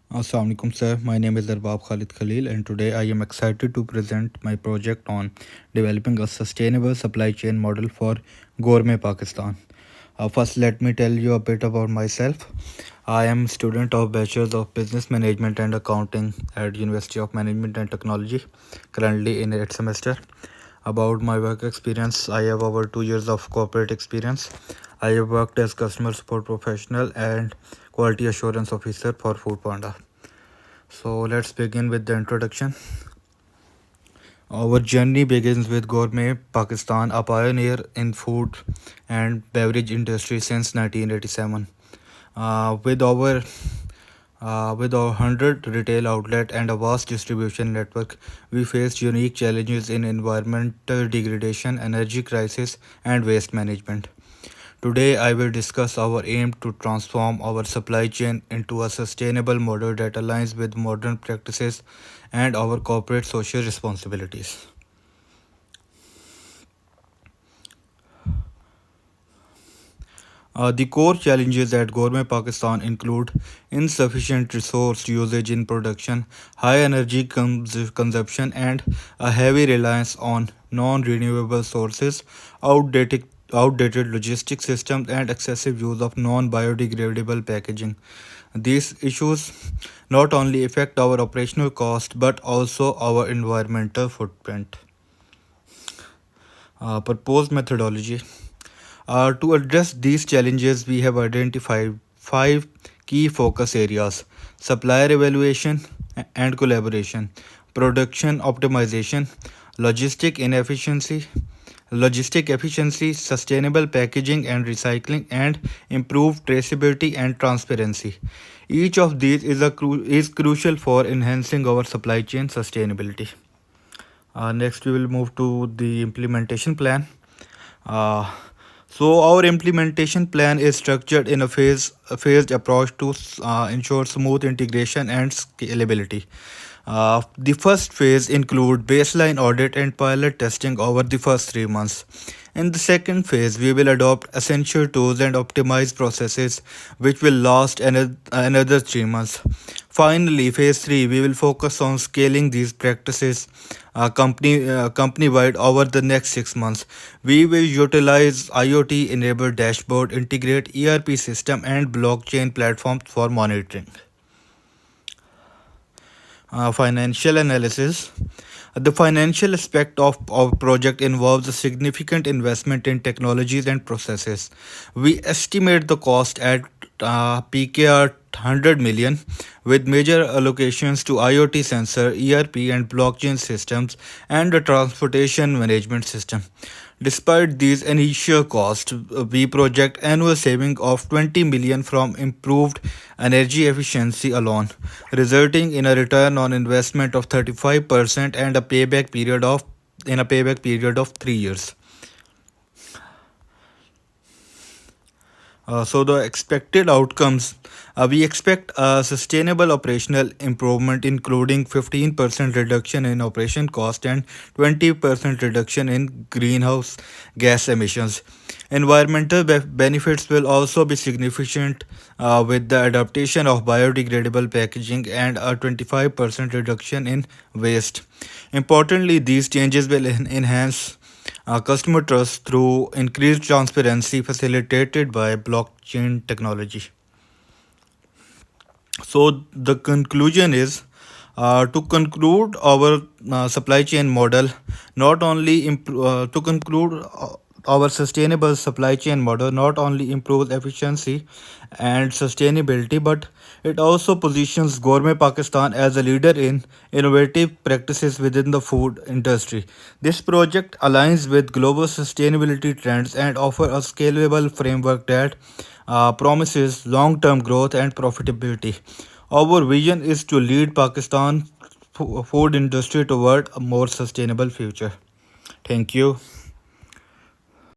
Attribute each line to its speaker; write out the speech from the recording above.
Speaker 1: Assalamu alaikum, sir. My name is Arbab Khalid Khalil, and today I am excited to present my project on developing a sustainable supply chain model for gourmet Pakistan. First, let me tell you a bit about myself. I am student of Bachelor's of Business Management and Accounting at University of Management and Technology, currently in 8th semester. About my work experience, I have over 2 years of corporate experience. I have worked as customer support professional and quality assurance officer for Food Panda. So let's begin with the introduction. Our journey begins with Gourmet Pakistan, a pioneer in food and beverage industry since 1987. With over 100 retail outlets and a vast distribution network, we faced unique challenges in environmental degradation, energy crisis, and waste management. Today, I will discuss our aim to transform our supply chain into a sustainable model that aligns with modern practices and our corporate social responsibilities. The core challenges at Gourmet Pakistan include insufficient resource usage in production, high energy consumption, and a heavy reliance on non renewable sources, outdated, outdated logistic systems, and excessive use of non biodegradable packaging. These issues not only affect our operational cost but also our environmental footprint. Proposed methodology. To address these challenges, we have identified five key focus areas: supplier evaluation and collaboration, production optimization, logistic inefficiency, logistic efficiency, sustainable packaging and recycling, and improved traceability and transparency. Each of these is crucial for enhancing our supply chain sustainability. Next, we will move to the implementation plan. Uh, so our implementation plan is structured in a phased approach to ensure smooth integration and scalability. The first phase include baseline audit and pilot testing over the first 3 months. In the second phase, we will adopt essential tools and optimize processes, which will last another 3 months. Finally, phase three, we will focus on scaling these practices company wide over the next 6 months. We will utilize IoT enabled dashboard, integrate ERP system and blockchain platforms for monitoring. Financial analysis. The financial aspect of our project involves a significant investment in technologies and processes. We estimate the cost at PKR 100 million, with major allocations to IoT sensor, ERP, and blockchain systems, and the transportation management system. Despite these initial costs, we project annual saving of 20 million from improved energy efficiency alone, resulting in a return on investment of 35% and a payback period of 3 years. So the expected outcomes, we expect a sustainable operational improvement, including 15% reduction in operation cost and 20% reduction in greenhouse gas emissions. Environmental benefits will also be significant with the adaptation of biodegradable packaging and a 25% reduction in waste. Importantly, these changes will enhance customer trust through increased transparency facilitated by blockchain technology. So the conclusion is to conclude our supply chain model not only to conclude our sustainable supply chain model not only improves efficiency and sustainability, but it also positions Gourmet Pakistan as a leader in innovative practices within the food industry. This project aligns with global sustainability trends and offers a scalable framework that promises long-term growth and profitability. Our vision is to lead Pakistan food industry toward a more sustainable future. Thank you.